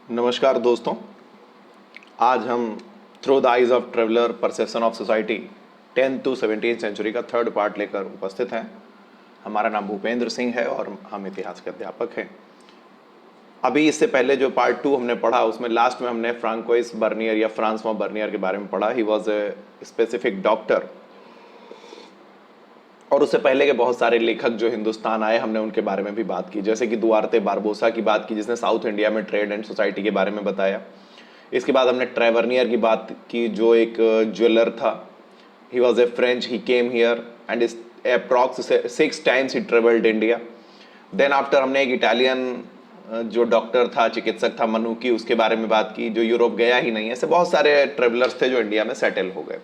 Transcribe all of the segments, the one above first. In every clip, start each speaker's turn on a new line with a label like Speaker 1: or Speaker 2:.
Speaker 1: नमस्कार दोस्तों, आज हम through the eyes of traveller perception of society 10th to 17th century का थर्ड पार्ट लेकर उपस्थित हैं। हमारा नाम भूपेंद्र सिंह है और हम इतिहास के अध्यापक हैं। अभी इससे पहले जो पार्ट 2 हमने पढ़ा उसमें लास्ट में हमने फ्रांकोइस बर्नियर या फ्रांसवा बर्नियर के बारे में पढ़ा। ही वॉज ए स्पेसिफिक डॉक्टर। और उससे पहले के बहुत सारे लेखक जो हिंदुस्तान आए हमने उनके बारे में भी बात की, जैसे कि दुआरते बारबोसा की बात की जिसने साउथ इंडिया में ट्रेड एंड सोसाइटी के बारे में बताया। इसके बाद हमने ट्रेवर्नियर की बात की जो एक ज्वेलर था। He was a French, he came here and approx 6 times he travelled India. Then after हमने एक इटालियन जो डॉक्टर था, चिकित्सक था, मनुकी, उसके बारे में बात की जो यूरोप गया ही नहीं। ऐसे बहुत सारे ट्रेवलर्स थे जो इंडिया में सेटल हो गए।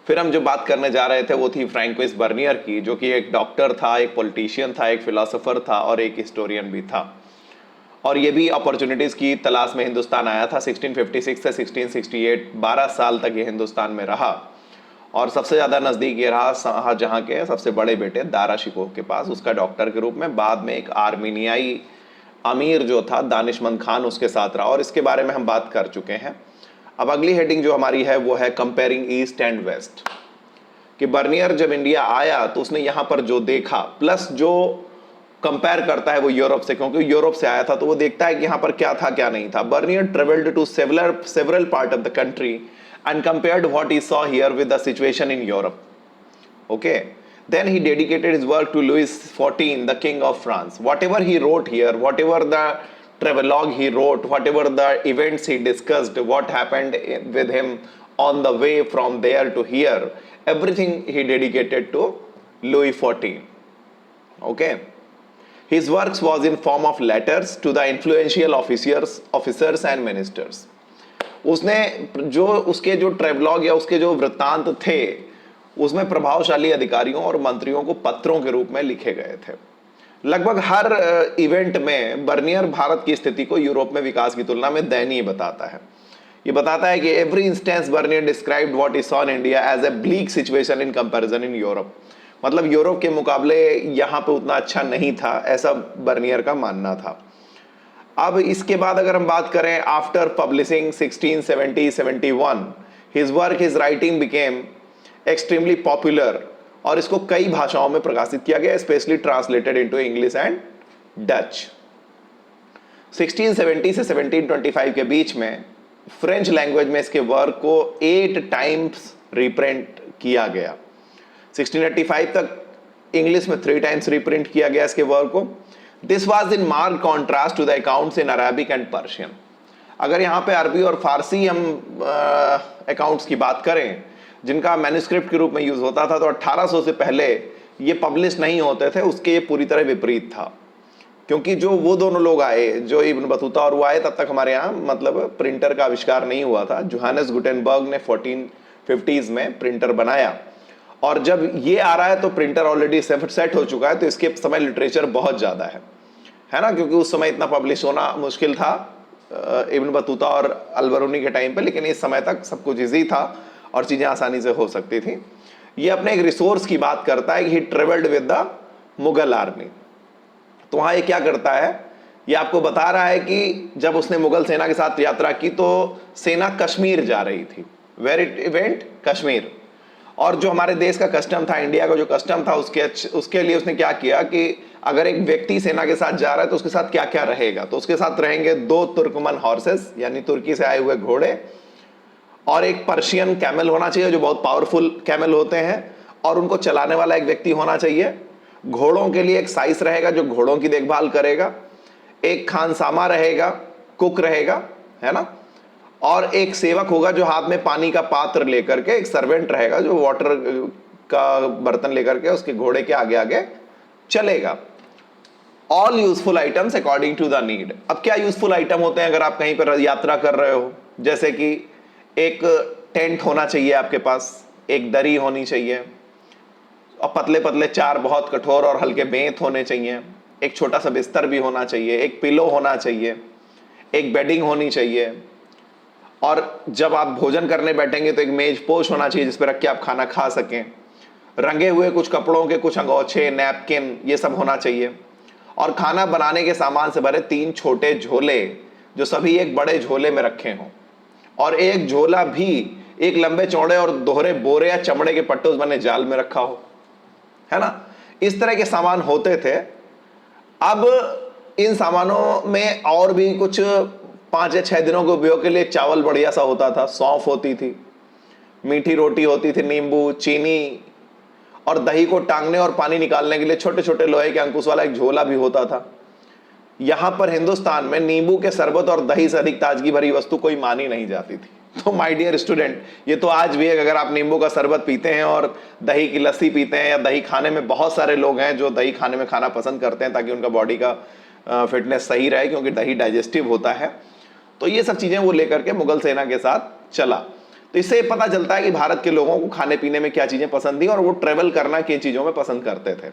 Speaker 1: फिर हम जो बात करने जा रहे थे वो थी फ्रैंकोइस बर्नियर की, जो कि एक डॉक्टर था, एक पॉलिटिशियन था, एक फिलोसोफर था और एक हिस्टोरियन भी था। और ये भी अपॉर्चुनिटीज़ की तलाश में हिंदुस्तान आया था। 1656 से 1668 12 साल तक ये हिंदुस्तान में रहा और सबसे ज़्यादा नज़दीक ये रहा शाहजहाँ के सबसे बड़े बेटे दारा शिकोह के पास, उसका डॉक्टर के रूप में। बाद में एक आर्मीनियाई अमीर जो था दानिशमंद खान, उसके साथ रहा और इसके बारे में हम बात कर चुके हैं। अब अगली हेडिंग जो हमारी है वो है कंपेयरिंग ईस्ट एंड वेस्ट, कि बर्नियर जब इंडिया आया तो उसने यहाँ पर जो देखा प्लस जो कंपेयर करता है वो यूरोप से, क्योंकि यूरोप से आया था तो वो देखता है कि यहाँ पर क्या था क्या नहीं था। Bernier travelled to several part of the country and compared what he saw here with the situation in Europe. Okay, then he dedicated his work to Louis XIV, the king of France. Whatever he wrote here, whatever the travelogue he wrote, whatever the events he discussed, what happened with him on the way from there to here, everything he dedicated to Louis XIV. Okay, his works was in form of letters to the influential officers and ministers. उसने जो उसके जो travelogue या उसके जो वृत्तांत थे उसमें प्रभावशाली अधिकारियों और मंत्रियों को पत्रों के रूप में लिखे गए थे। लगभग हर इवेंट में बर्नियर भारत की स्थिति को यूरोप में विकास की तुलना में दयनीय बताता है। ये बताता है कि every instance Bernier described what he saw in India as a bleak situation in comparison in Europe. मतलब यूरोप के मुकाबले यहाँ पे उतना अच्छा नहीं था, ऐसा बर्नियर का मानना था। अब इसके बाद अगर हम बात करें after publishing 1670-71 his work, his writing became extremely popular और इसको कई भाषाओं में प्रकाशित किया गया, specially translated into English and Dutch. 1670 से 1725 के बीच में फ्रेंच लैंग्वेज में इसके वर्क को 8 times रीप्रिंट किया गया। 1685 तक इंग्लिश में 3 times रीप्रिंट किया गया इसके वर्क को। This was in marked contrast to the accounts in Arabic and Persian. अगर यहाँ पे अरबी और फारसी हम अकाउंट्स की बात करें जिनका मैन्युस्क्रिप्ट के रूप में यूज होता था, तो 1800 से पहले ये पब्लिश नहीं होते थे, उसके ये पूरी तरह विपरीत था। क्योंकि जो वो दोनों लोग आए, जो इब्न बतूता और वो आए, तब तक हमारे यहाँ मतलब प्रिंटर का आविष्कार नहीं हुआ था। जोहानस गुटेनबर्ग ने 1450s में प्रिंटर बनाया और जब ये आ रहा है तो प्रिंटर ऑलरेडी सेट हो चुका है, तो इसके समय लिटरेचर बहुत ज़्यादा है ना, क्योंकि उस समय इतना पब्लिश होना मुश्किल था इब्न बतूता और अलबरूनी के टाइम पे, लेकिन इस समय तक सब कुछ ईजी था और चीज़ें आसानी से हो सकती थी। ये अपने एक रिसोर्स की बात करता है कि he travelled with the Mughal army. तो वहाँ ये क्या करता है, ये आपको बता रहा है कि जब उसने मुगल सेना के साथ यात्रा की तो सेना कश्मीर जा रही थी। Where it event Kashmir. और जो हमारे देश का कस्टम था, इंडिया का जो कस्टम था, उसके लिए उसने क्या किया कि अगर एक व्यक्ति सेना के साथ जा रहा है तो उसके साथ क्या क्या रहेगा, तो उसके साथ रहेंगे 2 तुर्कमन हॉर्सेस यानी तुर्की से आए हुए घोड़े और एक पर्शियन कैमल होना चाहिए जो बहुत पावरफुल कैमल होते हैं, और उनको चलाने वाला एक व्यक्ति होना चाहिए। घोड़ों के लिए एक साइस रहेगा जो घोड़ों की देखभाल करेगा, एक खानसामा रहेगा, कुक रहेगा, है ना, और एक सेवक होगा जो हाथ में पानी का पात्र लेकर के, एक सर्वेंट रहेगा जो वाटर का बर्तन लेकर के उसके घोड़े के आगे आगे चलेगा। All useful items according to the need. अब क्या यूजफुल आइटम होते हैं अगर आप कहीं पर यात्रा कर रहे हो, जैसे कि एक टेंट होना चाहिए आपके पास, एक दरी होनी चाहिए और पतले पतले 4 बहुत कठोर और हल्के बेंत होने चाहिए, एक छोटा सा बिस्तर भी होना चाहिए, एक पिलो होना चाहिए, एक बेडिंग होनी चाहिए, और जब आप भोजन करने बैठेंगे तो एक मेज पोश होना चाहिए जिस पर रख के आप खाना खा सकें, रंगे हुए कुछ कपड़ों के कुछ अंगोछे, नैपकिन, ये सब होना चाहिए, और खाना बनाने के सामान से भरे 3 छोटे झोले जो सभी एक बड़े झोले में रखे हों, और एक झोला भी एक लंबे चौड़े और दोहरे बोरे या चमड़े के पट्टे बने जाल में रखा हो, है ना। इस तरह के सामान होते थे। अब इन सामानों में और भी कुछ 5 या 6 दिनों के उपयोग के लिए चावल बढ़िया सा होता था, सौंफ होती थी, मीठी रोटी होती थी, नींबू, चीनी और दही को टांगने और पानी निकालने के लिए छोटे छोटे लोहे के अंकुश वाला एक झोला भी होता था। यहां पर हिंदुस्तान में नींबू के शरबत और दही से अधिक ताजगी भरी वस्तु कोई मानी नहीं जाती थी। तो माय डियर स्टूडेंट, ये तो आज भी है, अगर आप नींबू का शरबत पीते हैं और दही की लस्सी पीते हैं, या दही खाने में बहुत सारे लोग हैं जो दही खाने में खाना पसंद करते हैं ताकि उनका बॉडी का फिटनेस सही रहे, क्योंकि दही डाइजेस्टिव होता है। तो ये सब चीजें वो लेकर के मुगल सेना के साथ चला। तो इससे पता चलता है कि भारत के लोगों को खाने पीने में क्या चीजें पसंद थी और वो ट्रेवल करना किन चीजों में पसंद करते थे।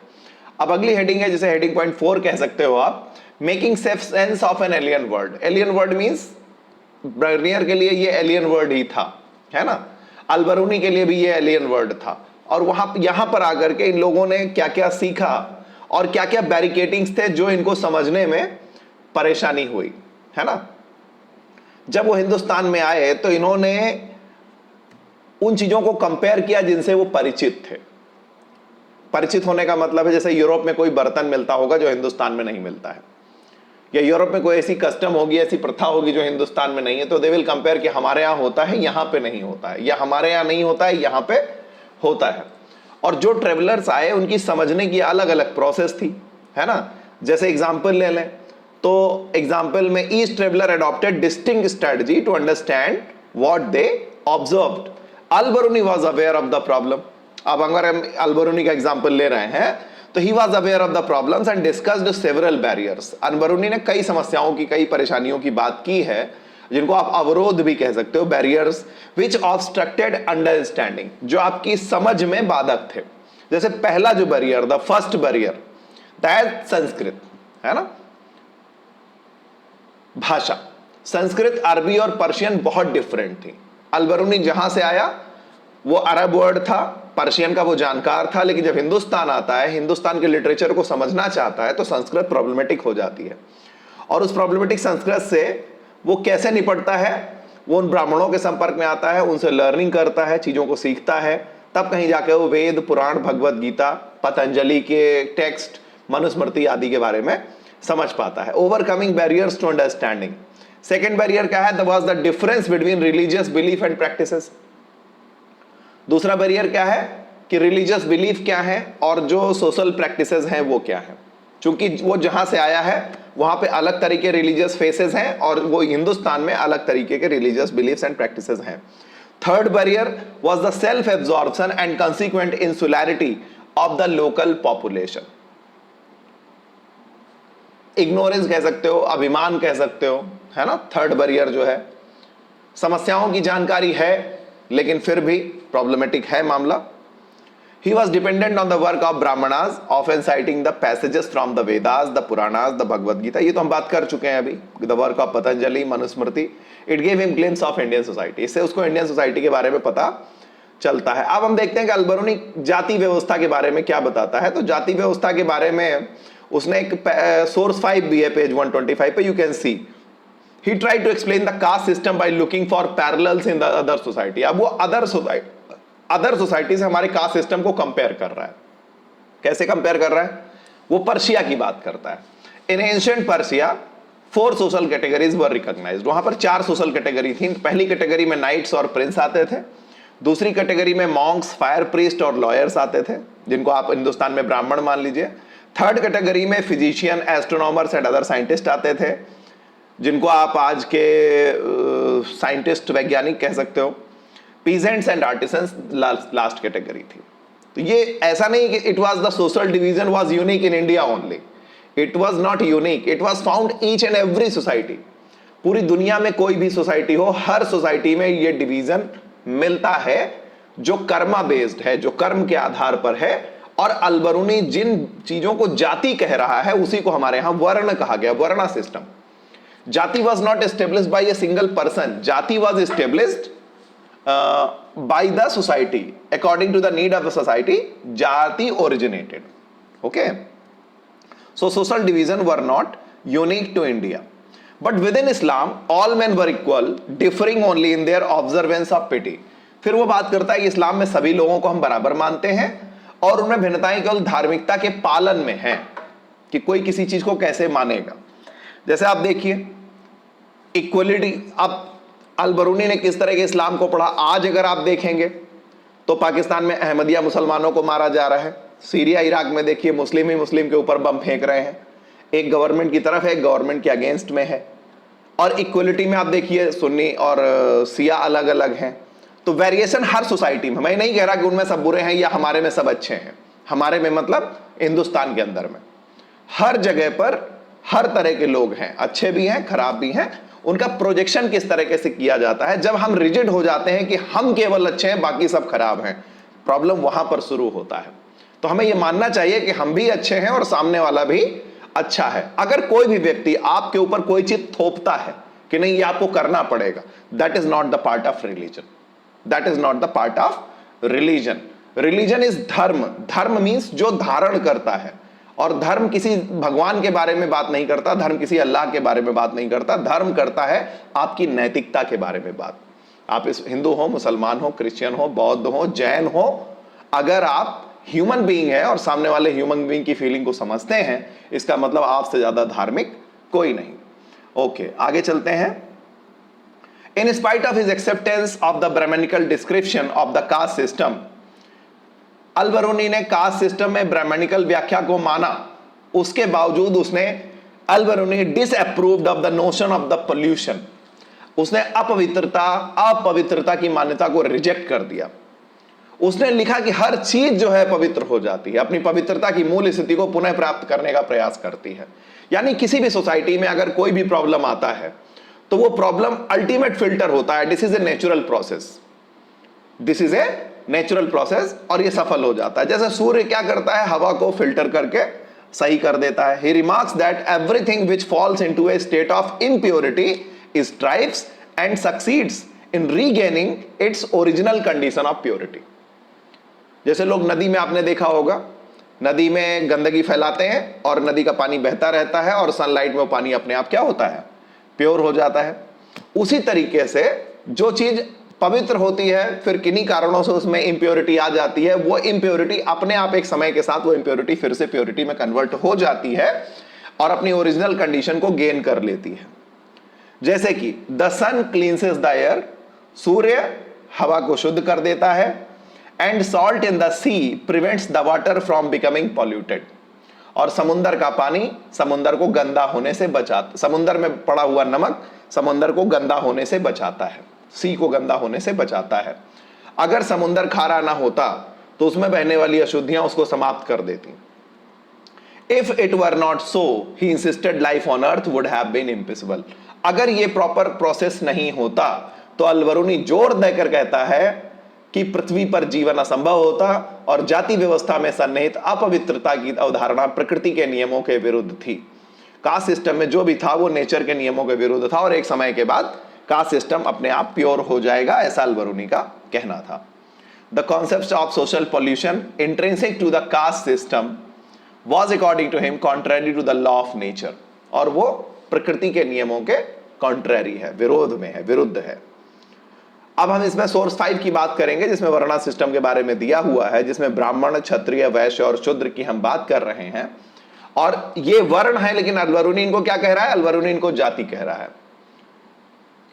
Speaker 1: अब अगली हेडिंग है, जिसे हेडिंग पॉइंट 4 कह सकते हो आप, making sense of an alien world. Alien world means Bernier के लिए ये एलियन वर्ड ही था, है ना। अलबरूनी के लिए भी ये एलियन वर्ड था। और यहां पर आकर के इन लोगों ने क्या क्या सीखा और क्या क्या बैरिकेडिंग्स थे जो इनको समझने में परेशानी हुई, है ना। जब वो हिंदुस्तान में आए तो इन्होंने उन चीजों को कंपेयर किया जिनसे वो परिचित थे। परिचित होने का मतलब है जैसे यूरोप में कोई बर्तन मिलता होगा जो हिंदुस्तान में नहीं मिलता है, या यूरोप में कोई ऐसी कस्टम होगी, ऐसी प्रथा होगी जो हिंदुस्तान में नहीं है, तो दे विल कंपेयर कि हमारे यहां होता है, यहां पे नहीं होता है, या हमारे यहां नहीं होता है, यहां पे होता है। और जो ट्रेवलर्स आए उनकी समझने की अलग अलग प्रोसेस थी, है ना। जैसे एग्जाम्पल ले लें तो एग्जाम्पल में each traveller adopted distinct strategy to understand what they observed. Al-Biruni was aware of the problem. अब अगर हम अलबरूनी का एग्जाम्पल ले रहे हैं तो he was aware of the problems and discussed several barriers. Al-Biruni ने कई समस्याओं की, कई परेशानियों की बात की है, जिनको आप अवरोध भी कह सकते हो, बैरियर्स विच ऑब्स्ट्रक्टेड अंडरस्टैंडिंग, जो आपकी समझ में बाधक थे। जैसे पहला जो barrier, the first barrier, that Sanskrit, है ना, भाषा। संस्कृत, अरबी और पर्शियन बहुत डिफरेंट थी। अलबरूनी जहां से आया वो अरब वर्ड था, पर्शियन का वो जानकार था, लेकिन जब हिंदुस्तान आता है, हिंदुस्तान के लिटरेचर को समझना चाहता है, तो संस्कृत प्रॉब्लमेटिक हो जाती है। और उस प्रॉब्लमेटिक संस्कृत से वो कैसे निपटता है, वो उन ब्राह्मणों के संपर्क में आता है, उनसे लर्निंग करता है, चीजों को सीखता है, तब कहीं जाके वो वेद, पुराण, भगवत गीता, पतंजलि के टेक्स्ट, मनुस्मृति आदि के बारे में समझ पाता है। Overcoming barriers to understanding. Second barrier क्या है, was the difference between religious belief and practices. दूसरा बैरियर क्या है कि रिलीजियस बिलीफ क्या है और जो सोशल प्रैक्टिसेस हैं वो क्या है। क्योंकि वो जहां से आया है वहां पे अलग तरीके रिलीजियस फेसेस हैं और वो हिंदुस्तान में अलग तरीके के रिलीजियस बिलीफ्स एंड प्रैक्टिसेस हैं। Third barrier was the self absorption and consequent insularity of the local population. Ignorance कह सकते हो, अभिमान कह सकते हो, है ना। थर्ड बैरियर जो है, समस्याओं की जानकारी है लेकिन फिर भी प्रॉब्लमेटिक है मामला। He was dependent on the work of Brahmanas, often citing the passages from the Vedas, the Puranas, the Bhagavad Gita. ये तो हम बात कर चुके हैं अभी। The work of Patanjali, Manusmriti. It gave him glimpse of Indian society. इससे उसको इंडियन सोसाइटी के बारे में पता चलता है। अब हम देखते हैं कि अलबरूनी जाति व्यवस्था के बारे में क्या बताता है। तो जाति व्यवस्था के बारे में उसने एक सोर्स 5 भी है, पेज 125 पे, you can see. He tried to explain the caste system by looking for parallels in the other society. अब वो अदर सोसाइटी से हमारे कास्ट सिस्टम को कंपेयर कर रहा है। कैसे कंपेयर कर रहा है, वो पर्शिया की बात करता है। In ancient Persia 4 social categories were recognised. वहां पर 4 सोशल कैटेगरी थी। पहली कैटेगरी में नाइट्स और प्रिंस आते थे। दूसरी कैटेगरी में मॉन्क्स, फायर प्रीस्ट और लॉयर्स आते थे, जिनको आप हिंदुस्तान में ब्राह्मण मान लीजिए। थर्ड कैटेगरी में physician, astronomers and other scientist आते थे, जिनको आप आज के साइंटिस्ट, वैज्ञानिक कह सकते हो। Peasants and artisans last category थी। तो ये ऐसा नहीं कि it was the social division was unique in India only. It was not unique, it was found each and every society. पूरी दुनिया में कोई भी सोसाइटी हो, हर सोसाइटी में ये डिवीजन मिलता है जो कर्मा बेस्ड है, जो कर्म के आधार पर है। और अलबरूनी जिन चीजों को जाति कह रहा है उसी को हमारे यहां वर्ण कहा गया, वर्णा सिस्टम। जाति was not established by a single person. जाति was established by the society according to the need of the society. जाति originated. Okay. So social division were not unique to India. But within Islam all man were equal, differing only in their observance of piety. फिर वो बात करता है कि इस्लाम में सभी लोगों को हम बराबर मानते हैं और उनमें भिन्नताएं केवल धार्मिकता के पालन में हैं कि कोई किसी चीज को कैसे मानेगा। जैसे आप देखिए इक्वलिटी, अब अल-बरूनी ने किस तरह के इस्लाम को पढ़ा। आज अगर आप देखेंगे तो पाकिस्तान में अहमदिया मुसलमानों को मारा जा रहा है, सीरिया इराक में देखिए मुस्लिम ही मुस्लिम के ऊपर बम फेंक रहे हैं, एक गवर्नमेंट की तरफ है, एक गवर्नमेंट के अगेंस्ट में है। और इक्वलिटी में आप देखिए सुन्नी और सिया अलग अलग हैं। तो वेरिएशन हर सोसाइटी में, मैं नहीं कह रहा कि उनमें सब बुरे हैं या हमारे में सब अच्छे हैं, हमारे में मतलब हिंदुस्तान के अंदर में हर जगह पर हर तरह के लोग हैं, अच्छे भी हैं खराब भी हैं। उनका प्रोजेक्शन किस तरीके से किया जाता है, जब हम रिजिड हो जाते हैं कि हम केवल अच्छे हैं बाकी सब खराब हैं, प्रॉब्लम वहां पर शुरू होता है। तो हमें यह मानना चाहिए कि हम भी अच्छे हैं और सामने वाला भी अच्छा है। अगर कोई भी व्यक्ति आपके ऊपर कोई चीज थोपता है कि नहीं ये आपको करना पड़ेगा, that is not the part of religion, that is not the part of religion. Religion is धर्म, धर्म मीन्स जो धारण करता है, और धर्म किसी भगवान के बारे में बात नहीं करता, धर्म किसी अल्लाह के बारे में बात नहीं करता, धर्म करता है आपकी नैतिकता के बारे में बात। आप इस हिंदू हो, मुसलमान हो, क्रिश्चियन हो, बौद्ध हो, जैन हो, अगर आप ह्यूमन बीइंग है और सामने वाले ह्यूमन बीइंग की फीलिंग को समझते हैं, इसका मतलब आपसे ज्यादा धार्मिक कोई नहीं। ओके, आगे चलते हैं। In spite of his acceptance of the Brahmanical description of the caste system, Al-Biruni ने कास्ट सिस्टम में ब्राह्मणिकल व्याख्या को माना, उसके बावजूद उसने Al-Biruni disapproved of the notion of the pollution, उसने अपवित्रता की मान्यता को रिजेक्ट कर दिया। उसने लिखा कि हर चीज जो है पवित्र हो जाती है, अपनी पवित्रता की मूल स्थिति को पुनः प्राप्त करने का प्रयास करती है। यानी किसी भी सोसाइटी में अगर कोई भी प्रॉब्लम आता है तो वो प्रॉब्लम अल्टीमेट फिल्टर होता है। This is a natural process, this is a natural process, और ये सफल हो जाता है। जैसे सूर्य क्या करता है, हवा को फिल्टर करके सही कर देता है। He remarks that everything which falls into a state of impurity strives and succeeds in regaining its original condition of purity. जैसे लोग नदी में, आपने देखा होगा, नदी में गंदगी फैलाते हैं और नदी का पानी बहता रहता है और सनलाइट में वो पानी अपने आप क्या होता है, प्योर हो जाता है। उसी तरीके से जो चीज पवित्र होती है, फिर किन्हीं कारणों से उसमें इंप्योरिटी आ जाती है, वो इंप्योरिटी अपने आप एक समय के साथ वो इंप्योरिटी फिर से प्योरिटी में कन्वर्ट हो जाती है और अपनी ओरिजिनल कंडीशन को गेन कर लेती है। जैसे कि the sun cleanses the air, सूर्य हवा को शुद्ध कर देता है, and salt in the sea prevents the water from becoming polluted, और समुद्र का पानी समुद्र को गंदा होने से बचाता, समुद्र में पड़ा हुआ नमक समुद्र को गंदा होने से बचाता है, सी को गंदा होने से बचाता है। अगर समुद्र खारा ना होता तो उसमें बहने वाली अशुद्धियां उसको समाप्त कर देती। If it were not so he insisted life on earth would have been impossible. अगर ये प्रॉपर प्रोसेस नहीं होता तो अल-बरूनी जोर देकर कहता है कि पृथ्वी पर जीवन असंभव होता और जाति व्यवस्था में सन्निहित अपवित्रता की अवधारणा प्रकृति के नियमों के विरुद्ध थी। कास्ट सिस्टम में जो भी था वो नेचर के नियमों के विरुद्ध था और एक समय के बाद कास्ट सिस्टम अपने आप प्योर हो जाएगा, ऐसा अल-बरूनी का कहना था। The concept of social pollution intrinsic to the caste system was according to him contrary to the law of nature, और वो प्रकृति के नियमों के कॉन्ट्रैरी है, विरोध में है, विरुद्ध है। अब हम इसमें सोर्स 5 की बात करेंगे, जिसमें वर्णा सिस्टम के बारे में दिया हुआ है, जिसमें ब्राह्मण, क्षत्रिय, वैश्य और शूद्र की हम बात कर रहे हैं। और ये वर्ण है, लेकिन अल-बरूनी इनको क्या कह रहा है, अल-बरूनी इनको जाति कह रहा है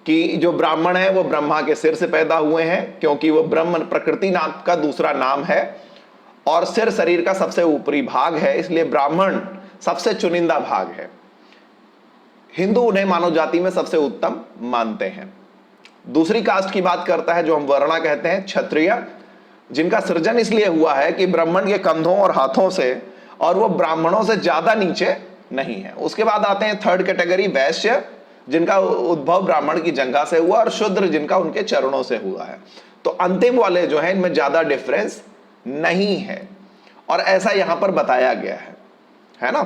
Speaker 1: कि जो ब्राह्मण है वो ब्रह्मा के सिर से पैदा हुए हैं, क्योंकि वो ब्रह्म प्रकृति नाम का दूसरा नाम है और सिर शरीर का सबसे ऊपरी भाग है, इसलिए ब्राह्मण सबसे चुनिंदा भाग है। हिंदू उन्हें मानव जाति में सबसे उत्तम मानते हैं। दूसरी कास्ट की बात करता है जो हम वर्णा कहते हैं, क्षत्रिय, जिनका सृजन इसलिए हुआ है कि ब्राह्मण के कंधों और हाथों से, और वो ब्राह्मणों से ज्यादा नीचे नहीं है। उसके बाद आते हैं थर्ड कैटेगरी वैश्य, जिनका उद्भव ब्राह्मण की जंघा से हुआ, और शूद्र जिनका उनके चरणों से हुआ है। तो अंतिम वाले जो हैं इनमें ज्यादा डिफरेंस नहीं है और ऐसा यहां पर बताया गया है ना।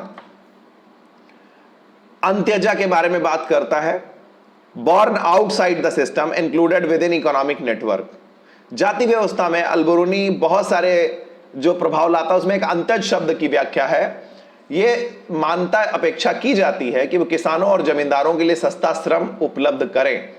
Speaker 1: अंत्यजा के बारे में बात करता है, born outside the system included with in economic network. जाति व्यवस्था में अल-बरूनी बहुत सारे जो प्रभाव लाता है, उसमें एक अंत्यज शब्द की व्याख्या है ये मानता अपेक्षा की जाती है कि वो किसानों और जमींदारों के लिए सस्ता श्रम उपलब्ध करें।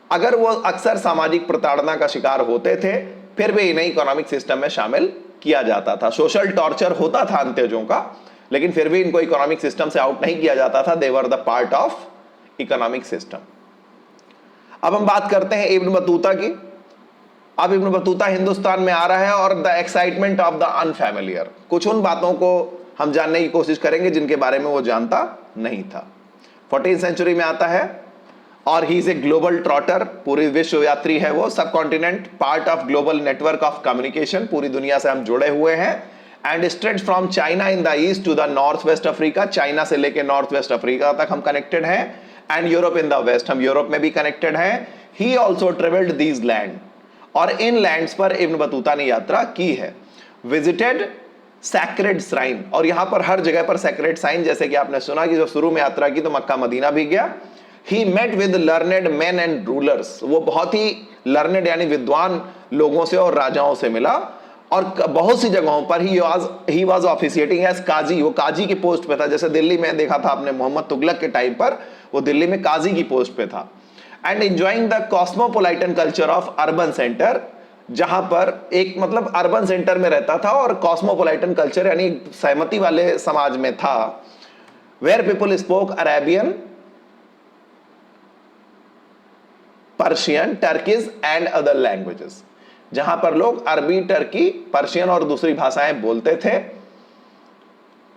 Speaker 1: अगर वो अक्सर सामाजिक प्रताड़ना का शिकार होते थे, फिर भी इन्हें इकोनॉमिक सिस्टम में शामिल किया जाता था। सोशल टॉर्चर होता था अंत्यजों का, लेकिन फिर भी इनको इकोनॉमिक सिस्टम से आउट नहीं किया जाता था। They were the part of economic system. अब हम बात करते हैं इब्न बतूता की। अब इब्न बतूता हिंदुस्तान में आ रहा है और the excitement of the unfamiliar, कुछ उन बातों को हम जानने की कोशिश करेंगे जिनके बारे में वो जानता नहीं था। 14वीं सेंचुरी में आता है और he is a global trotter, पूरी विश्व यात्री है वो, सब continent, part of global network of communication, पूरी दुनिया से हम जुड़े हुए हैं। And stretch from China in the east to the north west Africa, China से लेके नॉर्थ वेस्ट अफ्रीका तक हम कनेक्टेड हैं। And Europe in the west, हम यूरोप में भी कनेक्टेड हैं। He also travelled these land, और इन लैंड्स पर इब्न बतूता ने यात्रा की है। विजिटेड सैक्रेड श्राइन, और यहां पर हर जगह पर सैक्रेड श्राइन, जैसे कि आपने सुना कि जब शुरू में यात्रा की तो मक्का मदीना भी गया। He met with learned man and rulers, वो बहुत ही लर्नेड यानी विद्वान लोगों से और राजाओं से मिला। और बहुत सी जगहों पर ही वाज ऑफिशिएटिंग एज काजी, वो काजी की पोस्ट पे था। जैसे दिल्ली में देखा था आपने मोहम्मद तुगलक के टाइम पर, वो दिल्ली में काजी की पोस्ट पे था। And enjoying the cosmopolitan culture of urban centre, जहां पर एक मतलब अर्बन सेंटर में रहता था और कॉस्मोपोलाइटन कल्चर यानी सहमति वाले समाज में था। Where people spoke Arabian, Persian, Turkish and other languages, जहां पर लोग अरबी, टर्की, पर्शियन और दूसरी भाषाएं बोलते थे,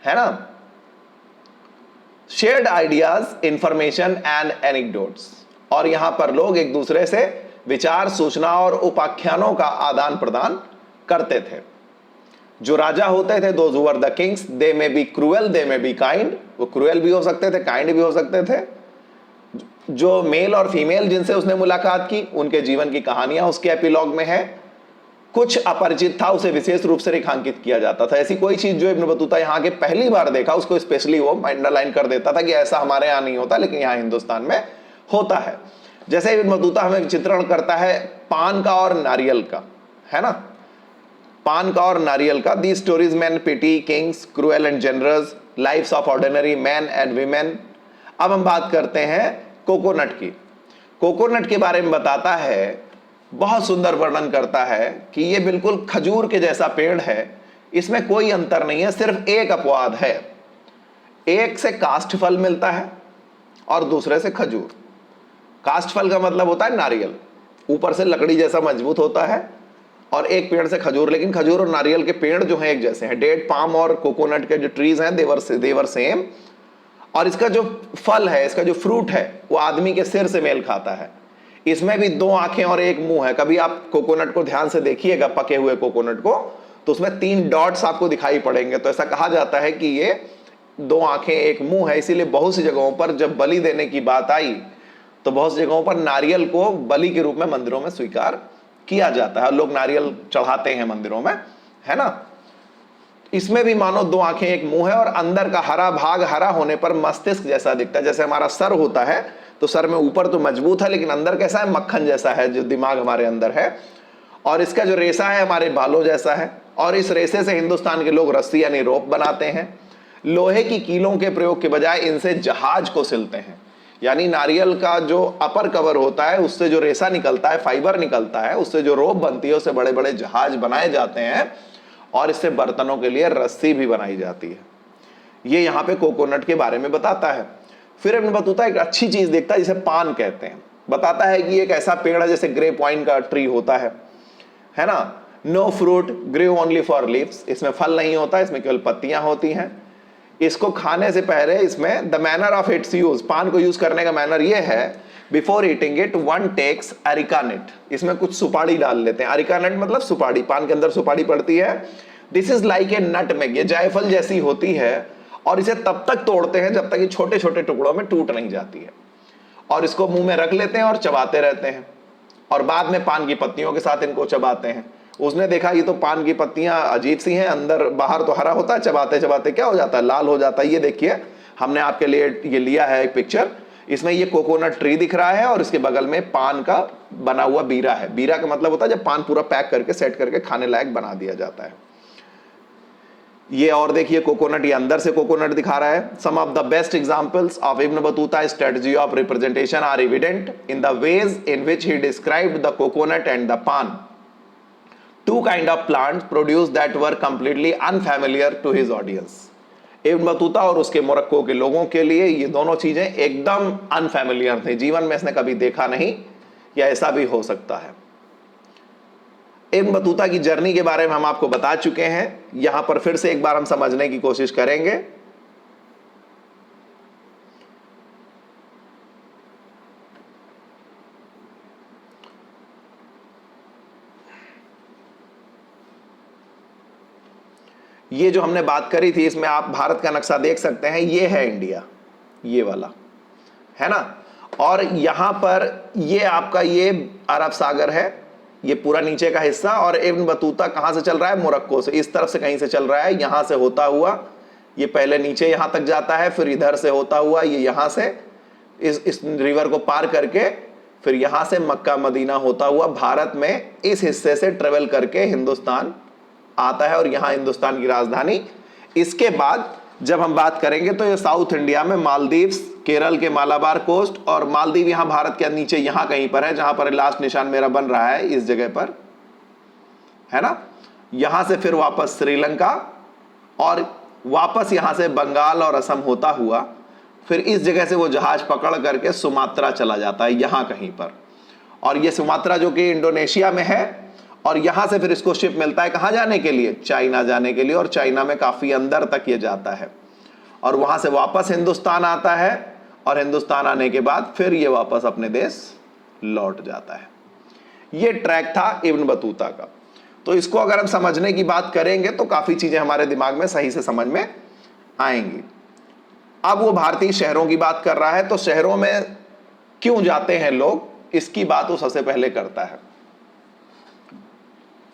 Speaker 1: है ना। Shared ideas, information and anecdotes, और यहां पर लोग एक दूसरे से विचार, सूचना और उपाख्यानों का आदान प्रदान करते थे। जो राजा होते थे, those who were the Kings, they may be cruel, they may be kind, वो क्रूएल भी हो सकते थे, काइंड भी हो सकते थे। जो मेल और फीमेल जिनसे उसने मुलाकात की, उनके जीवन की कहानियां उसके एपिलॉग में है। कुछ अपरिचित था, उसे विशेष रूप से रेखांकित किया जाता था। ऐसी कोई चीज जो इब्न बतूता यहाँ के पहली बार देखा, उसको स्पेशली वो अंडरलाइन कर देता था कि ऐसा हमारे यहाँ नहीं होता, लेकिन यहाँ हिंदुस्तान में होता है। जैसे इब्न बतूता हमें चित्रण करता है पान का और नारियल का, है ना, पान का और नारियल का। The stories man pity kings, cruel and generous, lifes of ordinary man and women. अब हम बात करते हैं कोकोनट की। कोकोनट के बारे में बताता है, बहुत सुंदर वर्णन करता है कि ये बिल्कुल खजूर के जैसा पेड़ है, इसमें कोई अंतर नहीं है, सिर्फ एक अपवाद है। एक से काष्ठ फल मिलता है और दूसरे से खजूर। काष्ठ फल का मतलब होता है नारियल, ऊपर से लकड़ी जैसा मजबूत होता है, और एक पेड़ से खजूर। लेकिन खजूर और नारियल के पेड़ जो हैं एक जैसे हैं। डेट, पाम और कोकोनट के जो ट्रीज हैं देवर सेम। और इसका जो फल है, इसका जो फ्रूट है, वो आदमी के सिर से मेल खाता है। इसमें भी 2 आंखें और 1 मुंह है। कभी आप कोकोनट को ध्यान से देखिएगा, पके हुए कोकोनट को, तो उसमें 3 डॉट्स आपको दिखाई पड़ेंगे। तो ऐसा कहा जाता है कि ये 2 आंखें 1 मुंह है। इसीलिए बहुत सी जगहों पर जब बलि देने की बात आई, तो बहुत सी जगहों पर नारियल को बलि के रूप में मंदिरों में स्वीकार किया जाता है। लोग नारियल चढ़ाते हैं मंदिरों में, है ना। इसमें भी मानो 2 आंखें 1 मुंह है, और अंदर का हरा भाग, हरा होने पर मस्तिष्क जैसा दिखता है। जैसे हमारा सर होता है, तो सर में ऊपर तो मजबूत है, लेकिन अंदर कैसा है, मक्खन जैसा है, जो दिमाग हमारे अंदर है। और इसका जो रेशा है हमारे बालों जैसा है, और इस रेशे से हिंदुस्तान के लोग रस्सी यानी रोप बनाते हैं। लोहे की कीलों के प्रयोग के बजाय इनसे जहाज को सिलते हैं। यानी नारियल का जो अपर कवर होता है, उससे जो रेशा निकलता है, फाइबर निकलता है, उससे जो रोप बनती है, उससे बड़े बड़े जहाज बनाए जाते हैं, और इससे बर्तनों के लिए रस्सी भी बनाई जाती है। ये यहाँ पे कोकोनट के बारे में बताता है। फिर इब्न बतूता एक अच्छी चीज देखता है जिसे पान कहते हैं। बताता है कि एक ऐसा पेड़ है जैसे ग्रेप वाइन का ट्री होता है ना। No fruit, grew only for leaves, इसमें फल नहीं होता, इसमें केवल पत्तियां होती हैं। इसको खाने से पहले इसमें the manner of its use, पान को यूज करने का मैनर ये है, before eating it one takes areca nut, इसमें कुछ सुपारी डाल लेते हैं। अरिकानेट मतलब सुपारी, पान के अंदर सुपारी पड़ती है। This is like a nutmeg, ये जायफल जैसी होती है, और इसे तब तक तोड़ते हैं जब तक ये छोटे छोटे टुकड़ों में टूट नहीं जाती है, और इसको मुंह में रख लेते हैं और चबाते रहते हैं, और बाद में पान की पत्तियों के साथ इनको चबाते हैं। उसने देखा ये तो पान की पत्तियां अजीब सी हैं, अंदर बाहर तो हरा होता है, चबाते चबाते क्या हो जाता है, लाल हो जाता है। ये देखिए, हमने आपके लिए ये लिया है एक पिक्चर, इसमें ये कोकोनट ट्री दिख रहा है, और इसके बगल में पान का बना हुआ बीरा है। बीरा का मतलब होता है जब पान पूरा पैक करके सेट करके खाने लायक बना दिया जाता है। ये और देखिए कोकोनट, ये अंदर से कोकोनट दिखा रहा है। Some of the best examples of Ibn Battuta strategy of representation are evident in the ways in which he described the coconut and the paan, two kind of plants produced that were completely unfamiliar to his audience। Ibn Battuta और उसके Morocco के लोगों के लिए ये दोनों चीजें एकदम अनफैमिलियर थे, जीवन में इसने कभी देखा नहीं, या ऐसा भी हो सकता है। इब्न बतूता की जर्नी के बारे में हम आपको बता चुके हैं, यहां पर फिर से एक बार हम समझने की कोशिश करेंगे। ये जो हमने बात करी थी, इसमें आप भारत का नक्शा देख सकते हैं, ये है इंडिया, ये वाला है ना, और यहां पर ये आपका ये अरब सागर है, ये पूरा नीचे का हिस्सा। और इब्न बतूता कहां से चल रहा है? मोरक्को से, इस तरफ से कहीं से चल रहा है, यहां से होता हुआ ये पहले नीचे यहां तक जाता है, फिर इधर से होता हुआ ये यहां से इस रिवर को पार करके फिर यहां से मक्का मदीना होता हुआ भारत में इस हिस्से से ट्रेवल करके हिंदुस्तान आता है, और यहां हिंदुस्तान की राजधानी। इसके बाद जब हम बात करेंगे तो ये साउथ इंडिया में मालदीव्स, केरल के मालाबार कोस्ट, और मालदीव यहां भारत के नीचे यहां कहीं पर है, जहां पर लास्ट निशान मेरा बन रहा है इस जगह पर, है ना। यहां से फिर वापस श्रीलंका, और वापस यहां से बंगाल और असम होता हुआ फिर इस जगह से वो जहाज पकड़ करके सुमात्रा चला जाता है, यहां कहीं पर। और ये सुमात्रा जो कि इंडोनेशिया में है, और यहां से फिर इसको शिप मिलता है कहां जाने के लिए? चाइना जाने के लिए, और चाइना में काफी अंदर तक ये जाता है, और वहां से वापस हिंदुस्तान आता है, और हिंदुस्तान आने के बाद फिर ये वापस अपने देश लौट जाता है। ये ट्रैक था इब्न बतूता का। तो इसको अगर हम समझने की बात करेंगे तो काफी चीजें हमारे दिमाग में सही से समझ में आएंगी। अब वो भारतीय शहरों की बात कर रहा है, तो शहरों में क्यों जाते हैं लोग, इसकी बात वो सबसे पहले करता है।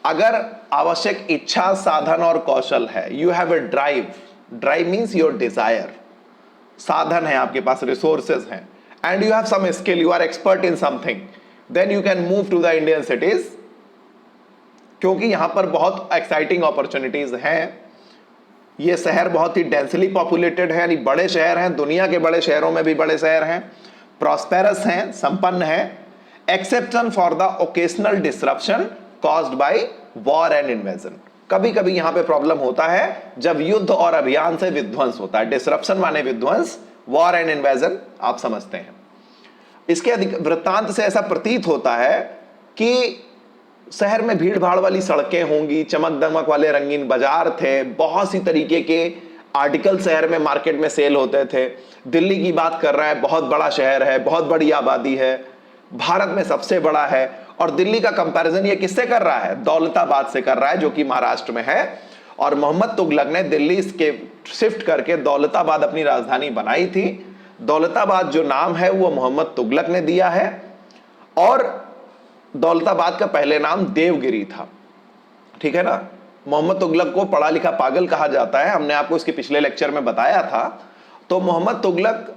Speaker 1: अगर आवश्यक इच्छा, साधन और कौशल है, you have a drive, drive means your desire, साधन है आपके पास, रिसोर्सेज हैं, and you have some skill, you are expert in something, then you can move to the Indian cities, क्योंकि यहां पर बहुत एक्साइटिंग अपॉर्चुनिटीज हैं। ये शहर बहुत ही डेंसली पॉपुलेटेड है, यानी बड़े शहर हैं, दुनिया के बड़े शहरों में भी बड़े शहर हैं, प्रॉस्पेरस हैं, संपन्न हैं, exception for the occasional disruption caused by war and invasion. कभी कभी यहां पे प्रॉब्लम होता है जब युद्ध और अभियान से विध्वंस होता है। डिसरप्शन माने विध्वंस, वॉर एंड इन्वेजन आप समझते हैं। इसके वृत्तांत से ऐसा प्रतीत होता है कि शहर में भीड़ भाड़ वाली सड़कें होंगी, चमक दमक वाले रंगीन बाजार थे, बहुत सी तरीके के आर्टिकल शहर में मार्केट में सेल होते थे। दिल्ली की बात कर रहा है, बहुत बड़ा शहर है, बहुत बड़ी आबादी है, भारत में सबसे बड़ा है, और दिल्ली का कंपैरिजन ये किससे कर रहा है? दौलताबाद से कर रहा है, जो कि महाराष्ट्र में है। और मोहम्मद तुगलक ने दिल्ली के शिफ्ट करके दौलताबाद अपनी राजधानी बनाई थी। दौलताबाद जो नाम है वो मोहम्मद तुगलक ने दिया है, और दौलताबाद का पहले नाम देवगिरी था, ठीक है ना। मोहम्मद तुगलक को पढ़ा लिखा पागल कहा जाता है, हमने आपको इसके पिछले लेक्चर में बताया था। तो मोहम्मद तुगलक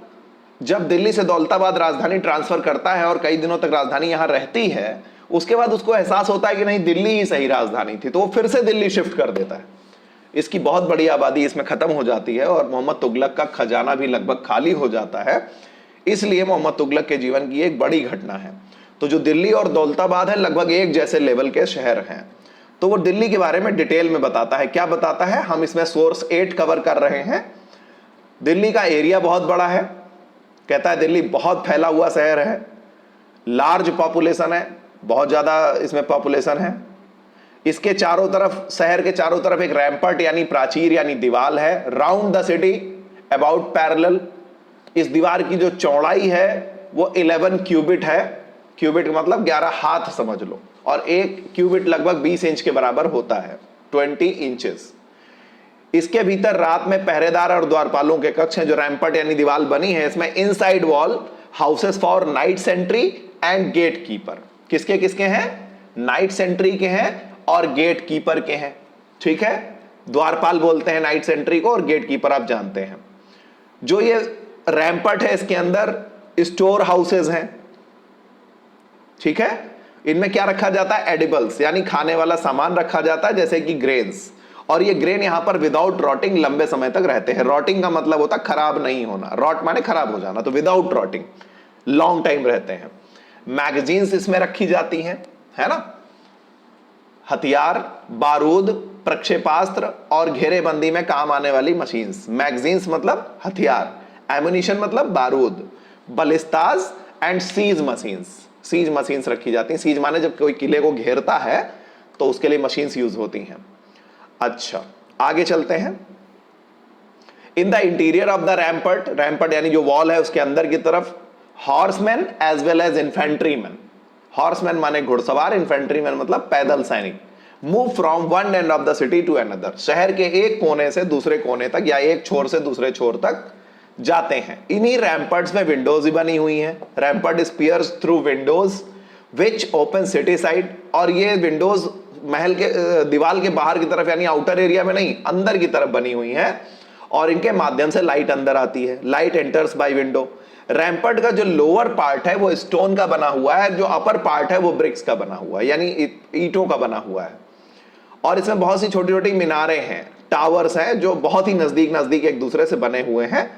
Speaker 1: जब दिल्ली से दौलताबाद राजधानी ट्रांसफर करता है और कई दिनों तक राजधानी यहां रहती है, उसके बाद उसको एहसास होता है कि नहीं, दिल्ली ही सही राजधानी थी, तो वो फिर से दिल्ली शिफ्ट कर देता है। इसकी बहुत बड़ी आबादी इसमें खत्म हो जाती है, और मोहम्मद तुगलक का खजाना भी लगभग खाली हो जाता है। इसलिए मोहम्मद तुगलक के जीवन की एक बड़ी घटना है। तो जो दिल्ली और दौलताबाद है, लगभग एक जैसे लेवल के शहर हैं। तो वो दिल्ली के बारे में डिटेल में बताता है। क्या बताता है? हम इसमें सोर्स 8 कवर कर रहे हैं। दिल्ली का एरिया बहुत बड़ा है, कहता है दिल्ली बहुत फैला हुआ शहर है, लार्ज पॉपुलेशन है, बहुत ज्यादा इसमें पॉपुलेशन है। इसके चारों तरफ, शहर के चारों तरफ एक रैम्पर्ट यानी प्राचीर यानी दीवार है, round the city about parallel. इस दीवार की जो चौड़ाई है वो 11 क्यूबिट है, क्यूबिट मतलब 11 हाथ समझ लो, और एक क्यूबिट लगभग 20 इंच के बराबर होता है, 20 इंचेस। इसके भीतर रात में पहरेदार और द्वारपालों के कक्ष हैं। जो रैम्पर्ट यानी दीवार बनी है, इसमें inside wall houses for night sentry and gate keeper. किसके किसके हैं? नाइट सेंट्री के हैं और गेट कीपर के हैं, ठीक है। द्वारपाल बोलते हैं नाइट सेंट्री को, और गेट कीपर आप जानते हैं। जो ये रैम्पर्ट है, इसके अंदर स्टोर हाउसेज हैं, ठीक है। इनमें क्या रखा जाता है? एडिबल्स यानी खाने वाला सामान रखा जाता है, जैसे कि ग्रेन्स। और ये ग्रेन यहां पर विदाउट रॉटिंग लंबे समय तक रहते हैं। रॉटिंग का मतलब होता है खराब नहीं होना, रॉट माने खराब हो जाना, तो विदाउट रॉटिंग लॉन्ग टाइम रहते हैं। मैगजीन्स इसमें रखी जाती हैं, है ना, हथियार, बारूद, प्रक्षेपास्त्र और घेरेबंदी में काम आने वाली मशीन्स। मैगजीन्स मतलब हथियार, एमुनिशन मतलब बारूद, ballistas and siege machines. Siege machines रखी जाती हैं। सीज माने जब कोई किले को घेरता है तो उसके लिए मशीन्स यूज होती हैं। अच्छा, आगे चलते हैं। In the interior of the rampart, rampart यानी जो वॉल है उसके अंदर की तरफ, horseman as well as infantryman. Horseman माने घुड़सवार, इन्फेंट्रीमैन मतलब पैदल सैनिक। Move from one end of the city to another, शहर के एक कोने से दूसरे कोने तक या एक छोर से दूसरे छोर तक जाते हैं। इन्हीं रैम्पर्ट्स में विंडोज भी बनी हुई हैं। Rampart spears through windows which open city side, और ये विंडोज महल के दीवार के बाहर की तरफ यानी आउटर एरिया में नहीं, अंदर की तरफ बनी हुई हैं और इनके माध्यम से लाइट अंदर आती है। Light enters by window. Rampart का जो लोअर पार्ट है वो स्टोन का बना हुआ है, जो अपर पार्ट है वो ब्रिक्स का बना हुआ है यानी ईंटों का बना हुआ है। और इसमें बहुत सी छोटी छोटी मीनारें हैं, टावर्स हैं जो बहुत ही नजदीक नजदीक एक दूसरे से बने हुए हैं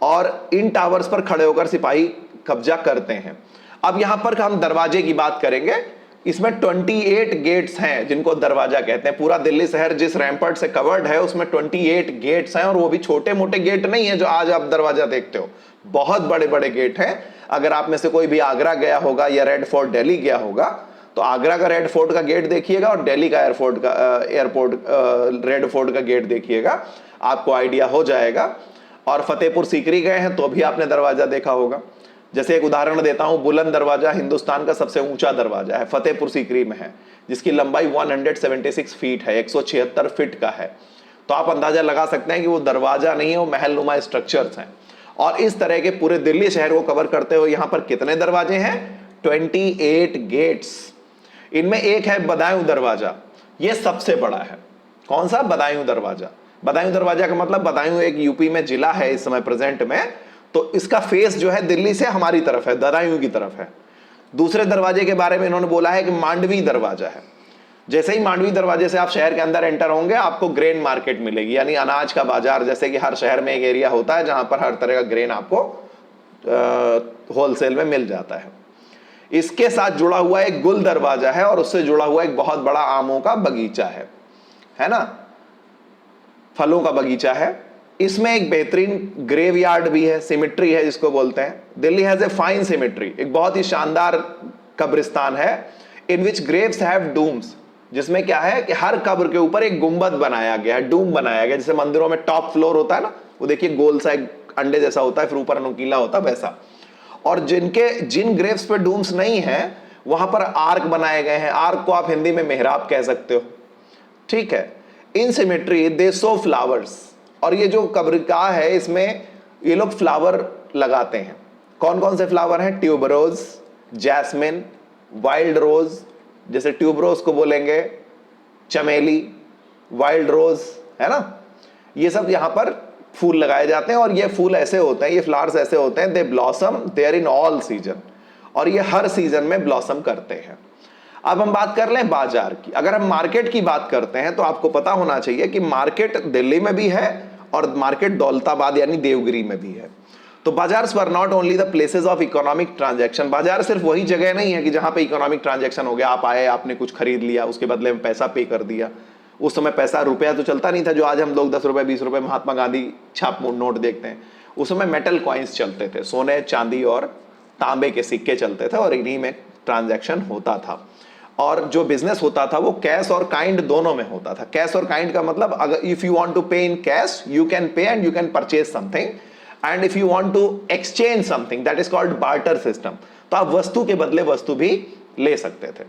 Speaker 1: और इन टावर्स पर खड़े होकर सिपाही कब्जा करते हैं। अब यहां पर हम दरवाजे की बात करेंगे। इसमें 28 गेट्स हैं जिनको दरवाजा कहते हैं। पूरा दिल्ली शहर जिस रैम्पर्ट से कवर्ड है उसमें 28 गेट्स हैं और वो भी छोटे मोटे गेट नहीं है जो आज आप दरवाजा देखते हो, बहुत बड़े बड़े गेट हैं। अगर आप में से कोई भी आगरा गया होगा या रेड फोर्ट दिल्ली गया होगा तो आगरा का रेड फोर्ट का गेट देखिएगा और दिल्ली का रेड फोर्ट का गेट देखिएगा, आपको आइडिया हो जाएगा। और फतेहपुर सीकरी गए हैं तो भी आपने दरवाजा देखा होगा। जैसे एक उदाहरण देता हूं, बुलंद दरवाजा हिंदुस्तान का सबसे ऊंचा दरवाजा है, फतेहपुर सीकरी में है, जिसकी लंबाई 176 फीट है, 176 फीट का है। तो आप अंदाजा लगा सकते हैं कि वो दरवाजा नहीं है, वो महलनुमा स्ट्रक्चर्स हैं। और इस तरह के पूरे दिल्ली शहर को कवर करते हुए यहां पर कितने दरवाजे हैं? 28 गेट्स। इनमें एक है बदायूं दरवाजा, ये सबसे बड़ा है। कौन सा? बदायूं दरवाजा। बदायूं दरवाजा का मतलब बदायूं एक यूपी में जिला है इस समय प्रेजेंट में, तो इसका फेस जो है दिल्ली से हमारी तरफ है, बदायूं की तरफ है। दूसरे दरवाजे के बारे में इन्होंने बोला है कि मांडवी दरवाजा है। जैसे ही मांडवी दरवाजे से आप शहर के अंदर एंटर होंगे आपको ग्रेन मार्केट मिलेगी, यानी अनाज का बाजार। जैसे कि हर शहर में एक एरिया होता है जहां पर हर तरह का ग्रेन आपको होलसेल में मिल जाता है। इसके साथ जुड़ा हुआ एक गुल दरवाजा है और उससे जुड़ा हुआ एक बहुत बड़ा आमों का बगीचा है ना, फलों का बगीचा है। इसमें एक बेहतरीन ग्रेवयार्ड भी है, सिमेट्री है जिसको बोलते हैं। Delhi has a fine symmetry, एक बहुत ही शानदार कब्रिस्तान है। इन विच ग्रेव्स हैव डूम्स, जिसमें क्या है कि हर कब्र के ऊपर एक गुंबद बनाया गया है, डूम बनाया गया। जैसे मंदिरों में टॉप फ्लोर होता है ना, वो देखिए गोल सा एक अंडे जैसा होता है, फिर ऊपर नुकीला होता है, वैसा। और जिन ग्रेव्स पे डूम्स नहीं है वहां पर आर्क बनाए गए हैं। आर्क को आप हिंदी में मेहराब कह सकते हो, ठीक है। इन सिमेट्री दे सो फ्लावर्स, और ये जो कब्रिगाह है इसमें ये लोग फ्लावर लगाते हैं। कौन कौन से फ्लावर हैं? ट्यूबरोज, जैस्मिन, वाइल्ड रोज, जैसे ट्यूबरोज को बोलेंगे चमेली, वाइल्ड रोज, है ना। ये सब यहां पर फूल लगाए जाते हैं और ये फूल ऐसे होते हैं, ये फ्लावर्स ऐसे होते हैं, they blossom there in all season, और ये हर सीजन में ब्लॉसम करते हैं। अब हम बात कर लें बाजार की। अगर हम मार्केट की बात करते हैं तो आपको पता होना चाहिए कि मार्केट दिल्ली में भी है और मार्केट दौलताबाद यानी देवगिरी में भी है। तो बाजार were not only the places of economic transaction, बाजार सिर्फ वही जगह नहीं है कि जहां पे इकोनॉमिक ट्रांजैक्शन हो गया, आप आए, आपने कुछ खरीद लिया, उसके बदले में पैसा पे कर दिया। उस समय पैसा, रुपया तो चलता नहीं था जो आज हम लोग 10 रुपए 20 रुपए महात्मा गांधी छाप नोट देखते हैं। उस समय मेटल कॉइन्स चलते थे, सोने चांदी और तांबे के सिक्के चलते थे और इन्हीं में ट्रांजैक्शन होता था। और जो बिजनेस होता था वो कैश और काइंड दोनों में होता था। कैश और काइंड का मतलब, अगर if you want to pay in cash you can pay and you can purchase something, and if you want to exchange something that is called barter system, तो आप वस्तु के बदले वस्तु भी ले सकते थे,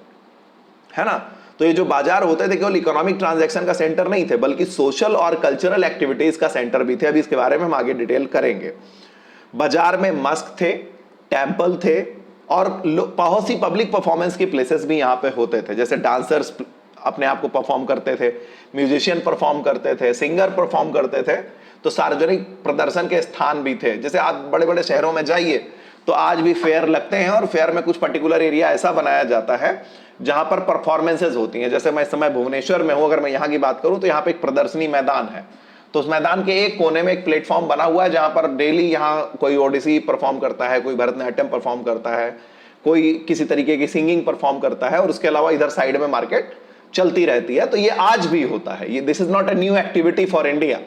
Speaker 1: है ना। तो ये जो बाजार होते थे केवल इकोनॉमिक ट्रांजैक्शन का सेंटर नहीं थे बल्कि सोशल और कल्चरल एक्टिविटीज का सेंटर भी थे। अभी इसके बारे में हम आगे डिटेल करेंगे। बाजार में मस्क थे, टेम्पल थे और बहुत सी पब्लिक परफॉर्मेंस की प्लेसेस भी यहाँ पे होते थे। जैसे डांसर्स अपने आप को परफॉर्म करते थे, म्यूजिशियन परफॉर्म करते थे, सिंगर परफॉर्म करते थे। तो सार्वजनिक प्रदर्शन के स्थान भी थे। जैसे आप बड़े बड़े शहरों में जाइए तो आज भी फेयर लगते हैं और फेयर में कुछ पर्टिकुलर एरिया ऐसा बनाया जाता है जहां पर परफॉर्मेंसेज होती हैं। जैसे मैं इस समय भुवनेश्वर में हूं, अगर मैं यहां की बात करूं तो यहां पे एक प्रदर्शनी मैदान है, तो उस मैदान के एक कोने में एक प्लेटफॉर्म बना हुआ है जहां पर डेली यहां कोई ओडिसी परफॉर्म करता है, कोई भरतनाट्यम परफॉर्म करता है, कोई किसी तरीके की सिंगिंग परफॉर्म करता है, और उसके अलावा इधर साइड में मार्केट चलती रहती है। तो ये आज भी होता है, ये this is not a new activity for India,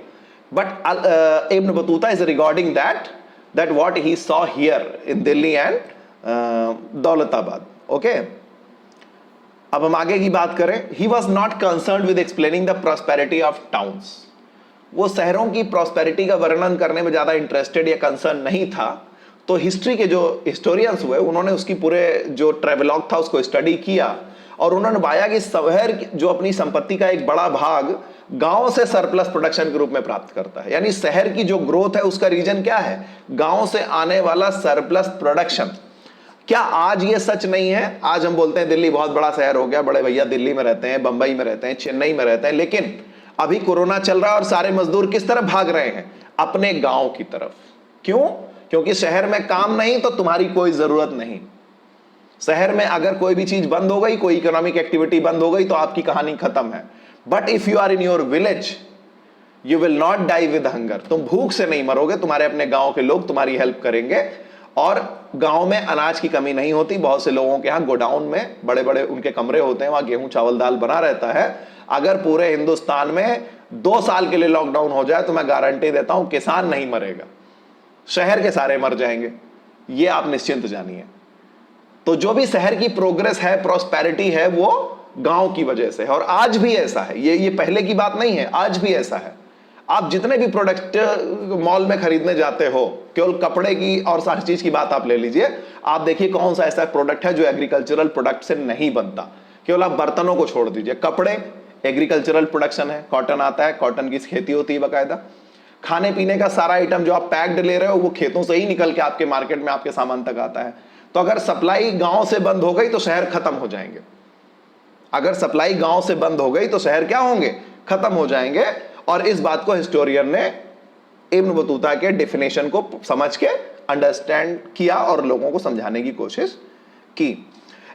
Speaker 1: but Ibn Battuta is regarding that what he saw here in Delhi and Daulatabad. Okay, अब हम आगे की बात करें। He was not concern with explaining the prosperity of towns. वो शहरों की prosperity का वर्णन करने में ज्यादा इंटरेस्टेड या कंसर्न नहीं था। तो हिस्ट्री के जो हिस्टोरियंस हुए उन्होंने उसकी पूरे जो ट्रेवलॉग था उसको स्टडी किया, और उन्होंने पाया कि शहर जो अपनी संपत्ति का एक बड़ा भाग गांव से सरप्लस प्रोडक्शन के रूप में प्राप्त करता है। यानी शहर की जो ग्रोथ है उसका रीजन क्या है? गांव से आने वाला सरप्लस प्रोडक्शन। क्या आज ये सच नहीं है? आज हम बोलते हैं दिल्ली बहुत बड़ा शहर हो गया, बड़े भैया दिल्ली में रहते हैं, बंबई में रहते हैं, चेन्नई में रहते हैं, लेकिन अभी कोरोना चल रहा है और सारे मजदूर किस तरफ भाग रहे हैं? अपने गांव की तरफ। क्यों? क्योंकि शहर में काम नहीं तो तुम्हारी कोई जरूरत नहीं। शहर में अगर कोई भी चीज बंद हो गई, कोई इकोनॉमिक एक्टिविटी बंद हो गई, तो आपकी कहानी खत्म है। But if you are in your village you will not die with hunger. तुम भूख से नहीं मरोगे, तुम्हारे अपने गांव के लोग तुम्हारी हेल्प करेंगे। और गांव में अनाज की कमी नहीं होती। बहुत से लोगों के यहाँ गोडाउन में बड़े बड़े उनके कमरे होते हैं, वहां गेहूं चावल दाल बना रहता है। अगर पूरे हिंदुस्तान में 2 साल के लिए लॉकडाउन हो जाए तो मैं गारंटी देता हूं किसान नहीं मरेगा, शहर के सारे मर जाएंगे, ये आप निश्चिंत जानिए। तो जो भी शहर की प्रोग्रेस है, प्रॉस्पेरिटी है, वो गांव की वजह से है। और आज भी ऐसा है, ये पहले की बात नहीं है, आज भी ऐसा है। आप जितने भी प्रोडक्ट मॉल में खरीदने जाते हो, केवल कपड़े की और सारी चीज की बात आप ले लीजिए, आप देखिए कौन सा ऐसा प्रोडक्ट है जो एग्रीकल्चरल प्रोडक्ट से नहीं बनता। केवल आप बर्तनों को छोड़ दीजिए, कपड़े एग्रीकल्चरल प्रोडक्शन है, कॉटन आता है, कॉटन की खेती होती है बाकायदा। खाने पीने का सारा आइटम जो आप पैक्ड ले रहे हो वो खेतों से ही निकल के आपके मार्केट में आपके सामान तक आता है। तो अगर सप्लाई गांव से बंद हो गई तो शहर खत्म हो जाएंगे। अगर सप्लाई गांव से बंद हो गई तो शहर क्या होंगे? खत्म हो जाएंगे। और इस बात को हिस्टोरियन ने इब्न बतूता के डेफिनेशन को समझ के अंडरस्टैंड किया और लोगों को समझाने की कोशिश की।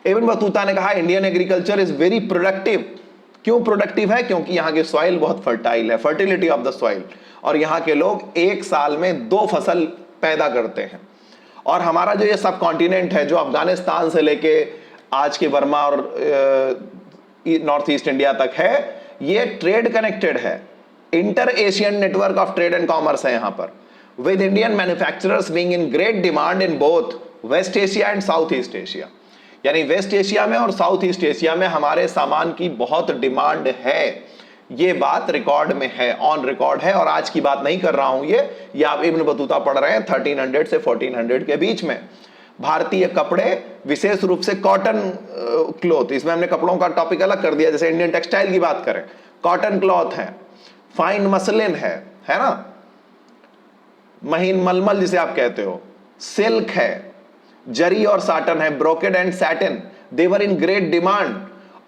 Speaker 1: इब्न बतूता ने कहा Indian agriculture is very productive. क्यों प्रोडक्टिव है? क्योंकि यहाँ की सॉइल बहुत फर्टाइल है, फर्टिलिटी ऑफ द सॉइल। और यहाँ के लोग एक साल में 2 फसल पैदा करते हैं। और हमारा जो ये सब कॉन्टिनेंट है, जो अफगानिस्तान से लेके आज के बर्मा और नॉर्थ ईस्ट इंडिया तक है, ये ट्रेड कनेक्टेड है। Inter Asian network of trade and commerce है यहाँ पर, with Indian manufacturers being in great demand in both West Asia and South East Asia. यानी वेस्ट एशिया में और साउथ ईस्ट एशिया में हमारे सामान की बहुत डिमांड है। ये बात रिकॉर्ड में है, ऑन रिकॉर्ड है। और आज की बात नहीं कर रहा हूं, ये आप इब्न बतूता पढ़ रहे हैं 1300 से 1400 के बीच में। भारतीय कपड़े, विशेष रूप से कॉटन क्लॉथ, इसमें हमने कपड़ों का टॉपिक अलग कर दिया। जैसे इंडियन टेक्सटाइल की बात करें, कॉटन क्लॉथ है, फाइन मसलिन है ना, महीन मलमल जिसे आप कहते हो, सिल्क है, जरी और साटन है, brocade and satin, they were in great demand.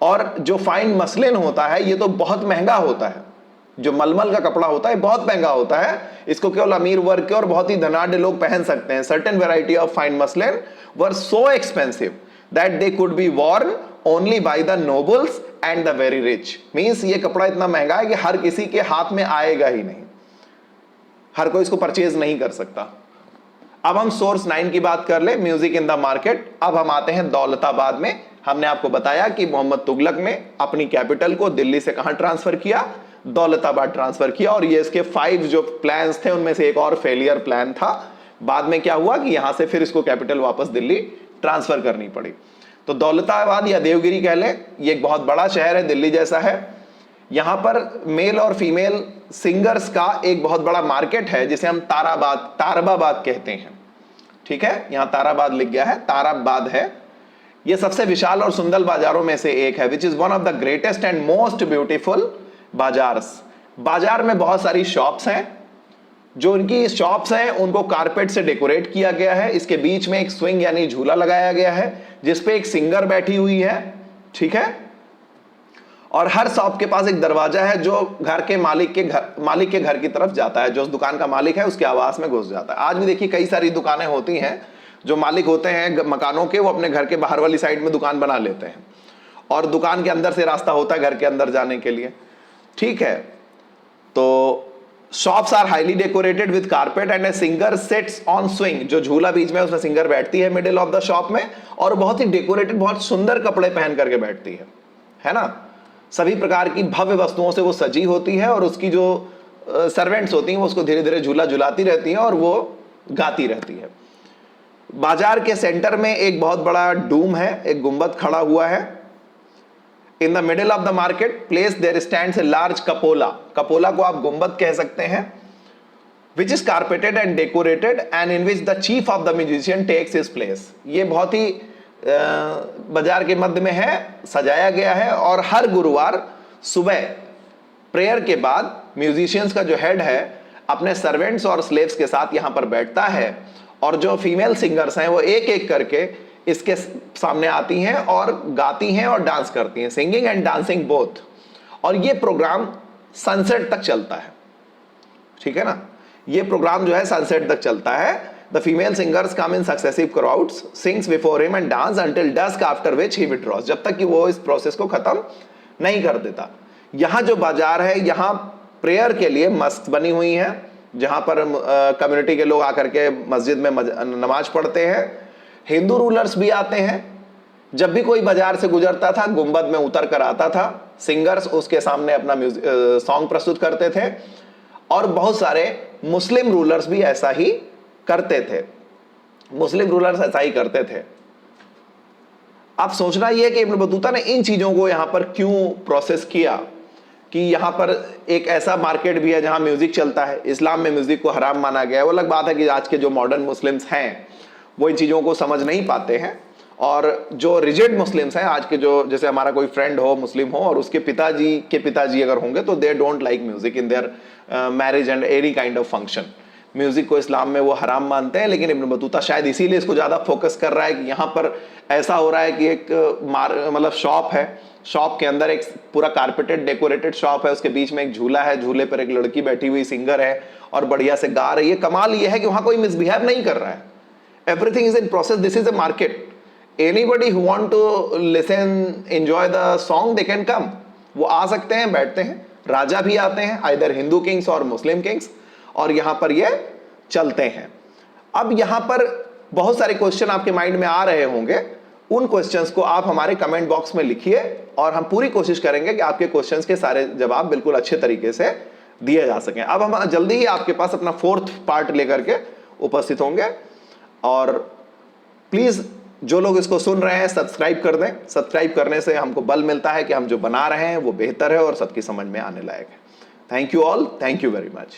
Speaker 1: और जो फाइन मसलिन होता है ये तो बहुत महंगा होता है। जो मलमल का कपड़ा होता है बहुत महंगा होता है, इसको केवल अमीर वर्ग के और बहुत ही धनाढ़ लोग पहन सकते हैं। Certain variety of fine muslin were so expensive that they could be Warne only by the nobles and the very rich. Means ये कपड़ा इतना महंगा है कि हर किसी के हाथ में आएगा ही नहीं, हर कोई इसको परचेज नहीं कर सकता। अब हम सोर्स 9 की बात कर ले, म्यूजिक इन द मार्केट। अब हम आते हैं दौलताबाद में। हमने आपको बताया कि मोहम्मद तुगलक ने अपनी कैपिटल को दिल्ली से कहां ट्रांसफर किया? दौलताबाद ट्रांसफर किया। और ये इसके 5 जो प्लान्स थे उनमें से एक और फेलियर प्लान था। बाद में क्या हुआ कि यहां से फिर इसको कैपिटल वापस दिल्ली ट्रांसफर करनी पड़ी। तो दौलताबाद या देवगिरी कह लें, ये एक बहुत बड़ा शहर है, दिल्ली जैसा है। यहां पर मेल और फीमेल सिंगर्स का एक बहुत बड़ा मार्केट है जिसे हम तारबाबाद कहते हैं। ठीक है, यहां ताराबाद लिख गया है, ताराबाद है। यह सबसे विशाल और सुंदर बाजारों में से एक है, which is one of the greatest and most beautiful bazaars. बाजार में बहुत सारी शॉप्स हैं। जो इनकी शॉप्स हैं उनको कारपेट से डेकोरेट किया गया है। इसके बीच में एक स्विंग यानी झूला लगाया गया है जिसपे एक सिंगर बैठी हुई है। ठीक है, और हर शॉप के पास एक दरवाजा है जो घर के मालिक के घर की तरफ जाता है। जो उस दुकान का मालिक है उसके आवास में घुस जाता है। आज भी देखिए कई सारी दुकानें होती हैं जो मालिक होते हैं मकानों के, वो अपने घर के बाहर वाली साइड में दुकान बना लेते हैं और दुकान के अंदर से रास्ता होता है घर के अंदर जाने के लिए, ठीक है। तो shops are highly decorated with carpet and a singer sits on swing, जो झूला बीच में उसमें सिंगर बैठती है मिडिल ऑफ द शॉप में, और बहुत ही डेकोरेटेड, बहुत सुंदर कपड़े पहन करके बैठती है ना। सभी प्रकार की भव्य वस्तुओं से वो सजी होती है और उसकी जो सर्वेंट्स होती हैं वो उसको धीरे धीरे झूला झुलाती रहती हैं और वो गाती रहती है। बाजार के सेंटर में एक बहुत बड़ा डूम है, एक गुंबद खड़ा हुआ है। In the middle of the market place there stands a large cupola, cupola को आप गुंबद कह सकते हैं, which is carpeted and decorated and in which the chief of the musician takes his place. ये बहुत ही बाजार के मध्य में है, सजाया गया है, और हर गुरुवार सुबह प्रेयर के बाद म्यूजिशियंस का जो हेड है अपने सर्वेंट्स और स्लेव्स के साथ यहां पर बैठता है, और जो फीमेल सिंगर्स हैं वो एक एक करके इसके सामने आती हैं और गाती हैं और डांस करती हैं, सिंगिंग एंड डांसिंग बोथ। और ये प्रोग्राम सनसेट तक चलता है, ठीक है ना। ये प्रोग्राम जो है सनसेट तक चलता है। The female singers come in successive crowds, sings before him and dance until dusk after which he withdraws, जब तक कि वो इस प्रोसेस को खत्म नहीं कर देता। यहाँ जो बाजार है, यहाँ प्रेयर के लिए मस्जिद बनी हुई है, जहां पर कम्युनिटी के लोग आकर के मस्जिद में नमाज पढ़ते हैं। हिंदू रूलर्स भी आते हैं। जब भी कोई बाजार से गुजरता था गुंबद में उतर कर आता था, सिंगर्स उसके सामने अपना सॉन्ग प्रस्तुत करते थे, और बहुत सारे मुस्लिम रूलर्स भी ऐसा ही करते थे। मुस्लिम रूलर्स ऐसा ही करते थे। अब सोचना यह कि इब्न बतूता ने इन चीजों को यहां पर क्यों प्रोसेस किया, कि यहां पर एक ऐसा मार्केट भी है जहां म्यूजिक चलता है। इस्लाम में म्यूजिक को हराम माना गया है। वो अलग बात है कि आज के जो मॉडर्न मुस्लिम्स हैं वो इन चीजों को समझ नहीं पाते हैं, और जो रिजिड मुस्लिम्स हैं आज के, जो जैसे हमारा कोई फ्रेंड हो मुस्लिम हो और उसके पिताजी के पिताजी अगर होंगे तो they don't like music in their marriage and any kind of function. Music को इस्लाम में वो हराम मानते हैं, लेकिन इब्न बतूता शायद इसीलिए इसको ज्यादा फोकस कर रहा है कि यहाँ पर ऐसा हो रहा है कि एक मतलब शॉप है, शॉप के अंदर एक पूरा कारपेटेड डेकोरेटेड शॉप है, उसके बीच में एक झूला है, झूले पर एक लड़की बैठी हुई सिंगर है और बढ़िया से गा रही है। कमाल ये है कि वहां कोई मिसबिहेव नहीं कर रहा है, everything is in process, this is a market, anybody who want to listen enjoy the song they can come, वो आ सकते हैं, बैठते हैं। राजा भी आते हैं, आइदर हिंदू किंग्स और मुस्लिम किंग्स, और यहां पर ये चलते हैं। अब यहां पर बहुत सारे क्वेश्चन आपके माइंड में आ रहे होंगे, उन क्वेश्चंस को आप हमारे कमेंट बॉक्स में लिखिए और हम पूरी कोशिश करेंगे कि आपके क्वेश्चंस के सारे जवाब बिल्कुल अच्छे तरीके से दिए जा सकें। अब हम जल्दी ही आपके पास अपना 4th पार्ट लेकर के उपस्थित होंगे, और प्लीज जो लोग इसको सुन रहे हैं सब्सक्राइब कर दें। सब्सक्राइब करने से हमको बल मिलता है कि हम जो बना रहे हैं वो बेहतर है और सबकी समझ में आने लायक है। Thank you all, thank you very much.